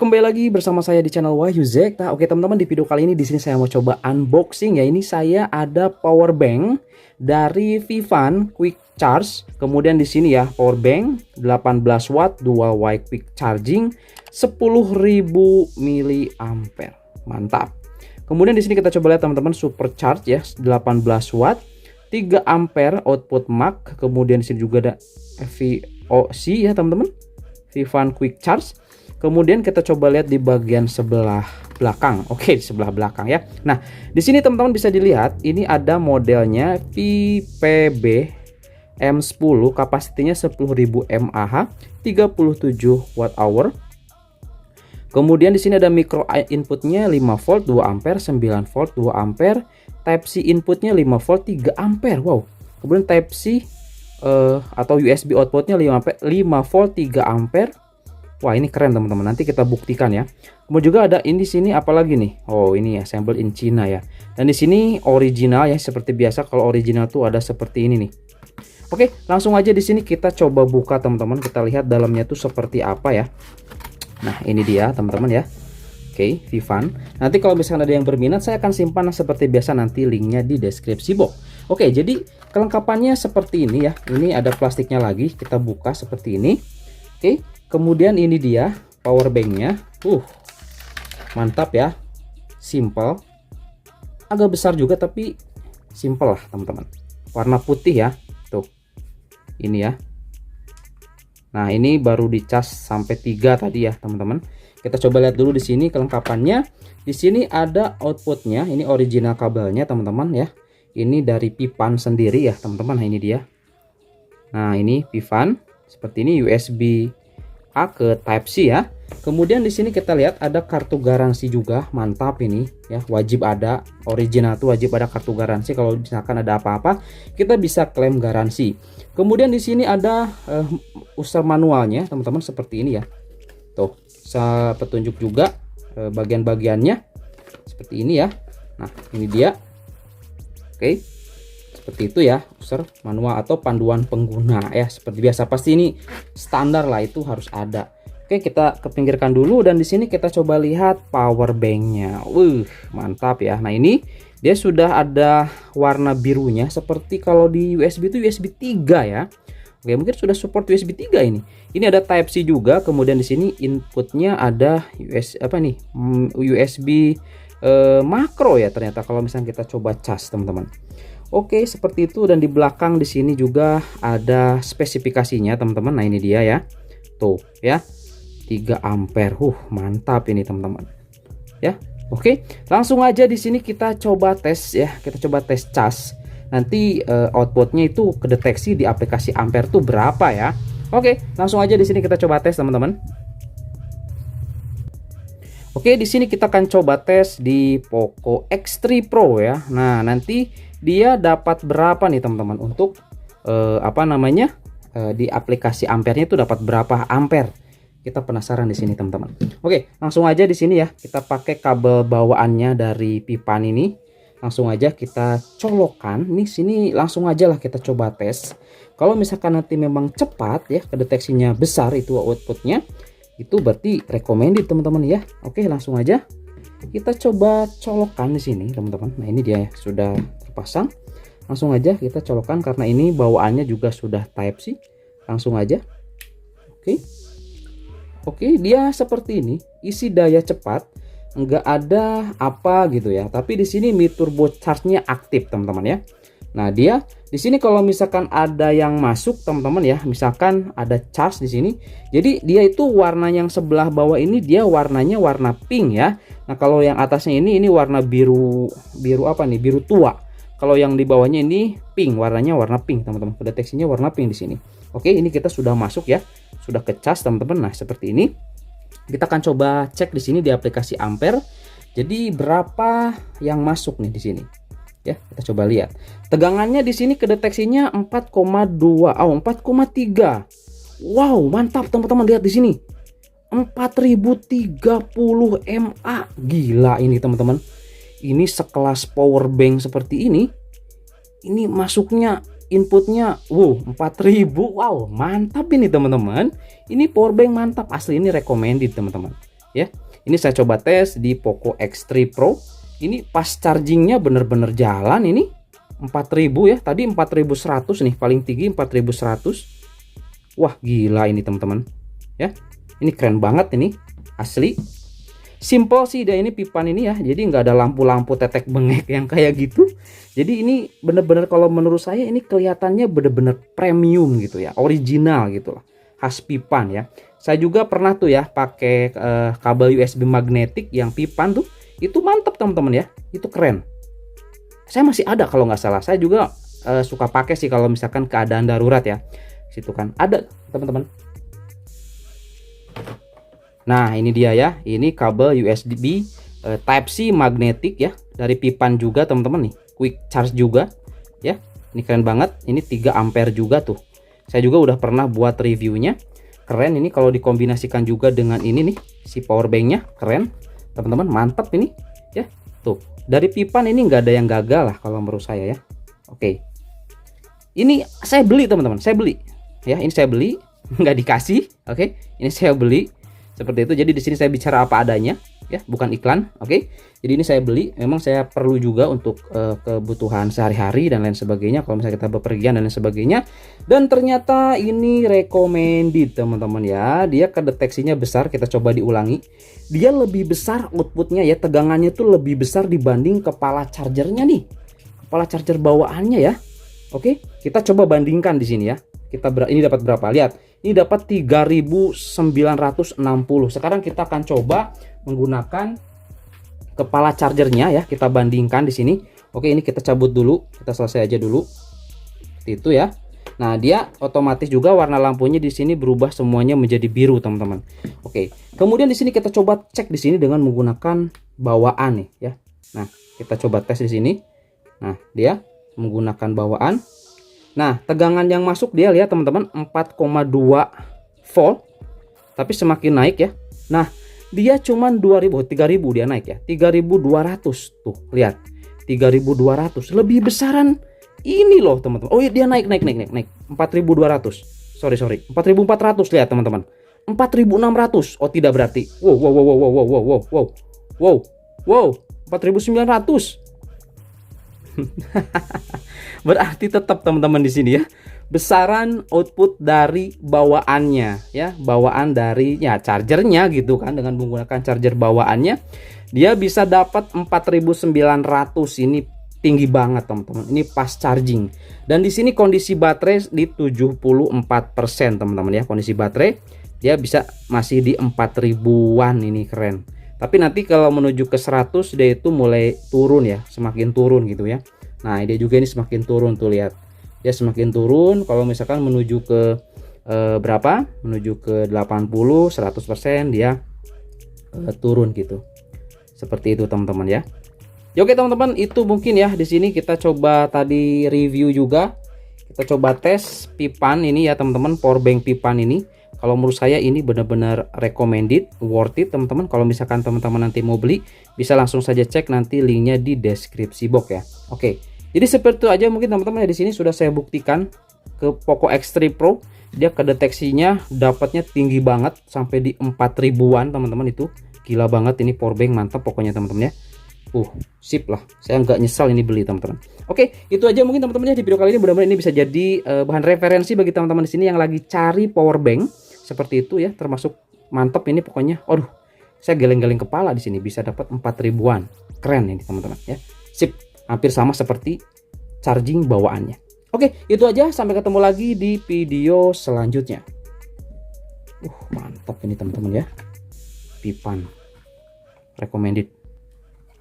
Kembali lagi bersama saya di channel Wahyu Zekta. Oke teman-teman, di video kali ini di sini saya mau coba unboxing ya. Ini saya ada power bank dari Vivan Quick Charge. Kemudian di sini ya power bank 18 watt dual way quick charging 10.000 mAh. Mantap. Kemudian di sini kita coba lihat teman-teman, supercharge ya 18 watt 3 ampere output Mac. Kemudian di sini juga ada VOC ya teman-teman, Vivan Quick Charge. Kemudian kita coba lihat di bagian sebelah belakang. Oke, di sebelah belakang ya. Nah, di sini teman-teman bisa dilihat ini ada modelnya VPB M10, kapasitinya 10.000 mAh, 37 watt hour. Kemudian di sini ada micro inputnya 5 volt 2 ampere, 9 volt 2 ampere, Type C inputnya 5 volt 3 ampere. Wow. Kemudian Type C atau USB outputnya 5 volt 3 ampere. Wah, ini keren teman-teman. Nanti kita buktikan ya. Kemudian juga ada ini sini apalagi nih? Oh, ini ya, assembled in China ya. Dan di sini original ya, seperti biasa kalau original tuh ada seperti ini nih. Oke, langsung aja di sini kita coba buka teman-teman. Kita lihat dalamnya tuh seperti apa ya. Nah, ini dia teman-teman ya. Oke, Vivan. Nanti kalau misalkan ada yang berminat, saya akan simpan seperti biasa nanti linknya di deskripsi box. Oke, jadi kelengkapannya seperti ini ya. Ini ada plastiknya lagi. Kita buka seperti ini. Oke. Kemudian ini dia power banknya, mantap ya, simple, agak besar juga tapi simple lah teman-teman. Warna putih ya, tuh, ini ya. Nah ini baru dicas sampai 3 tadi ya teman-teman. Kita coba lihat dulu di sini kelengkapannya. Di sini ada outputnya, ini original kabelnya teman-teman ya. Ini dari Vivan sendiri ya teman-teman. Nah ini dia. Nah ini Vivan, seperti ini USB A ke Type C ya. Kemudian di sini kita lihat ada kartu garansi juga, mantap ini ya, wajib ada, original tuh wajib ada kartu garansi. Kalau misalkan ada apa-apa kita bisa klaim garansi. Kemudian di sini ada user manualnya teman-teman, seperti ini ya. Tuh, saya petunjuk juga bagian-bagiannya seperti ini ya. Nah, ini dia. Oke. Seperti itu ya, user manual atau panduan pengguna ya, seperti biasa. Pasti ini standar lah, itu harus ada. Oke, kita kepinggirkan dulu dan di sini kita coba lihat power banknya. Mantap ya. Nah ini dia sudah ada warna birunya, seperti kalau di USB itu USB 3 ya. Oke, mungkin sudah support USB 3 ini. Ini ada Type C juga. Kemudian di sini inputnya ada USB makro ya ternyata kalau misalnya kita coba cas teman-teman. Oke, seperti itu. Dan di belakang di sini juga ada spesifikasinya teman-teman. Nah ini dia ya, tuh ya, 3 ampere. Mantap ini teman-teman ya. Oke, langsung aja di sini kita coba tes ya. Kita coba tes cas. Nanti outputnya itu kedeteksi di aplikasi ampere tuh berapa ya. Oke, langsung aja di sini kita coba tes teman-teman. Oke, di sini kita akan coba tes di Poco X3 Pro ya. Nah, nanti dia dapat berapa nih teman-teman untuk di aplikasi ampernya itu dapat berapa ampere. Kita penasaran di sini teman-teman. Oke, langsung aja di sini ya. Kita pakai kabel bawaannya dari Vivan ini. Langsung aja kita colokkan. Nih sini langsung aja lah kita coba tes. Kalau misalkan nanti memang cepat ya, kedeteksinya besar itu outputnya, itu berarti recommended teman-teman ya. Oke, langsung aja kita coba colokkan di sini teman-teman. Nah ini dia ya, sudah terpasang. Langsung aja kita colokkan karena ini bawaannya juga sudah Type C. Langsung aja. Oke, dia seperti ini, isi daya cepat, enggak ada apa gitu ya. Tapi di sini Mi Turbo Charge-nya aktif teman-teman ya. Nah dia di sini kalau misalkan ada yang masuk teman-teman ya, misalkan ada charge di sini, jadi dia itu warna yang sebelah bawah ini dia warnanya warna pink ya. Nah kalau yang atasnya ini warna biru apa nih, biru tua. Kalau yang di bawahnya ini pink, warnanya warna pink teman-teman. Deteksinya warna pink di sini. Oke, ini kita sudah masuk ya, sudah ke cas teman-teman. Nah seperti ini. Kita akan coba cek di sini di aplikasi ampere. Jadi berapa yang masuk nih di sini? Ya, kita coba lihat. Tegangannya di sini kedeteksinya 4,2, 4,3. Wow, mantap teman-teman, lihat di sini. 4030 mAh. Gila ini teman-teman. Ini sekelas power bank seperti ini masuknya inputnya 4000. Wow, mantap ini teman-teman. Ini power bank mantap, asli ini recommended teman-teman. ya. Ini saya coba tes di Poco X3 Pro. Ini pas chargingnya bener-bener jalan ini. 4000 ya, tadi 4100 nih, paling tinggi 4100. Wah gila ini teman-teman ya, ini keren banget ini, asli. Simple sih dia ini pipan ini ya, jadi nggak ada lampu-lampu tetek bengek yang kayak gitu. Jadi ini bener-bener kalau menurut saya ini kelihatannya bener-bener premium gitu ya, original gitu lah, khas pipan ya. Saya juga pernah tuh ya pakai kabel USB magnetik yang pipan tuh, itu mantep teman-teman ya, itu keren. Saya masih ada kalau nggak salah. Saya juga suka pakai sih kalau misalkan keadaan darurat ya. Situ kan ada teman-teman. Nah ini dia ya. Ini kabel USB Type C magnetik ya. Dari pipan juga teman-teman nih. Quick charge juga ya. Ini keren banget. Ini 3 ampere juga tuh. Saya juga udah pernah buat reviewnya. Keren ini kalau dikombinasikan juga dengan ini nih. Si power banknya keren. Teman-teman mantap ini ya. Tuh. Dari pipan ini nggak ada yang gagal lah kalau menurut saya ya. Oke. Ini saya beli teman-teman, saya beli. Ya, ini saya beli, nggak dikasih. Oke. Ini saya beli seperti itu. Jadi di sini saya bicara apa adanya, ya, bukan iklan. Oke. Jadi ini saya beli, memang saya perlu juga untuk kebutuhan sehari-hari dan lain sebagainya. Kalau misalnya kita bepergian dan lain sebagainya. Dan ternyata ini recommended teman-teman ya. Dia kedeteksinya besar, kita coba diulangi. Dia lebih besar outputnya ya, tegangannya tuh lebih besar dibanding kepala chargernya nih. Kepala charger bawaannya ya. Oke, kita coba bandingkan di sini ya. Ini dapat berapa? Lihat, ini dapat 3960. Sekarang kita akan coba menggunakan kepala chargernya ya, kita bandingkan di sini. Oke, ini kita cabut dulu, kita selesai aja dulu. Seperti itu ya. Nah, dia otomatis juga warna lampunya di sini berubah semuanya menjadi biru, teman-teman. Oke. Kemudian di sini kita coba cek di sini dengan menggunakan bawaan nih ya. Nah, kita coba tes di sini. Nah, dia menggunakan bawaan. Nah, tegangan yang masuk dia lihat teman-teman 4,2 volt. Tapi semakin naik ya. Nah, dia cuman 3000 dia naik ya. 3200 tuh, lihat. 3200 lebih besaran ini loh teman-teman. Oh iya, dia naik 4200. Sorry 4400 lihat teman-teman. 4600. Oh tidak, berarti wow 4900. Berarti tetap teman-teman di sini ya. Besaran output dari bawaannya ya, bawaan dari ya chargernya gitu kan, dengan menggunakan charger bawaannya dia bisa dapat 4900. Ini tinggi banget teman-teman. Ini pas charging. Dan di sini kondisi baterai di 74% teman-teman ya. Kondisi baterai dia bisa masih di 4000-an, ini keren. Tapi nanti kalau menuju ke 100 dia itu mulai turun ya, semakin turun gitu ya. Nah, dia juga ini semakin turun tuh, lihat. Dia semakin turun kalau misalkan menuju ke berapa? Menuju ke 80, 100% dia turun gitu. Seperti itu teman-teman ya. Ya oke teman-teman, itu mungkin ya di sini kita coba tadi review juga. Kita coba tes pipan ini ya teman-teman, power bank pipan ini. Kalau menurut saya ini benar-benar recommended, worth it teman-teman. Kalau misalkan teman-teman nanti mau beli, bisa langsung saja cek nanti linknya di deskripsi box ya. Oke. Jadi seperti itu aja mungkin teman-teman ya, di sini sudah saya buktikan ke Poco X3 Pro. Dia kedeteksinya dapatnya tinggi banget sampai di 4000-an teman-teman, itu gila banget ini power bank, mantap pokoknya teman-teman ya. Sip lah, saya nggak nyesal ini beli teman-teman. Oke, itu aja mungkin teman-teman ya di video kali ini. Mudah-mudahan ini bisa jadi bahan referensi bagi teman-teman di sini yang lagi cari power bank seperti itu ya, termasuk mantap ini pokoknya. Aduh, saya geleng-geleng kepala di sini bisa dapat 4000-an. Keren ini teman-teman ya. Sip, hampir sama seperti charging bawaannya. Oke, itu aja, sampai ketemu lagi di video selanjutnya. Mantap ini teman-teman ya. Pipan recommended.